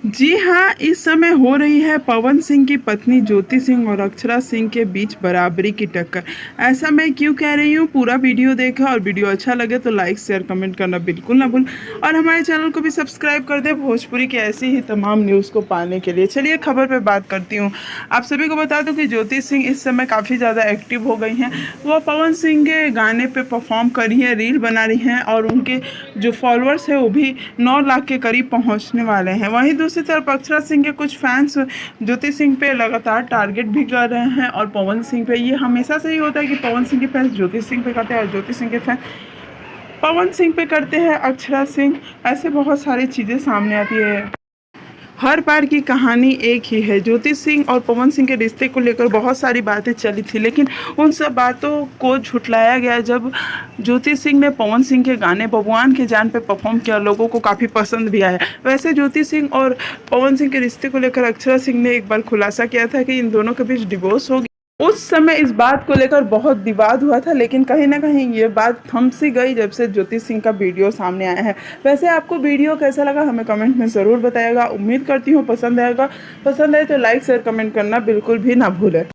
जी हाँ, इस समय हो रही है पवन सिंह की पत्नी ज्योति सिंह और अक्षरा सिंह के बीच बराबरी की टक्कर। ऐसा मैं क्यों कह रही हूँ, पूरा वीडियो देखा और वीडियो अच्छा लगे तो लाइक, शेयर, कमेंट करना बिल्कुल ना भूलें और हमारे चैनल को भी सब्सक्राइब कर दें भोजपुरी की ऐसी ही तमाम न्यूज़ को पाने के लिए। चलिए खबर पे बात करती हूँ। आप सभी को बता दूँ कि ज्योति सिंह इस समय काफ़ी ज़्यादा एक्टिव हो गई हैं। वो पवन सिंह के गाने पे परफॉर्म कर रही हैं, रील बना रही हैं और उनके जो फॉलोअर्स हैं वो भी 9 लाख के करीब पहुंचने वाले हैं। वहीं दूसरी तरफ अक्षरा सिंह के कुछ फैंस ज्योति सिंह पे लगातार टारगेट भी कर रहे हैं और पवन सिंह पे। ये हमेशा से ही होता है कि पवन सिंह के फैंस ज्योति सिंह पे करते हैं और ज्योति सिंह के फैंस पवन सिंह पे करते हैं अक्षरा सिंह। ऐसे बहुत सारी चीज़ें सामने आती है। हर बार की कहानी एक ही है। ज्योति सिंह और पवन सिंह के रिश्ते को लेकर बहुत सारी बातें चली थी, लेकिन उन सब बातों को झुठलाया गया जब ज्योति सिंह ने पवन सिंह के गाने बबुआन के जान पे परफॉर्म किया। लोगों को काफ़ी पसंद भी आया। वैसे ज्योति सिंह और पवन सिंह के रिश्ते को लेकर अक्षरा सिंह ने एक बार खुलासा किया था कि इन दोनों के बीच डिवोर्स हो गया। उस समय इस बात को लेकर बहुत विवाद हुआ था, लेकिन कहीं ना कहीं ये बात थम सी गई जब से ज्योति सिंह का वीडियो सामने आया है। वैसे आपको वीडियो कैसा लगा हमें कमेंट में ज़रूर बताइएगा। उम्मीद करती हूँ पसंद आएगा। पसंद आए तो लाइक शेयर कमेंट करना बिल्कुल भी ना भूलें।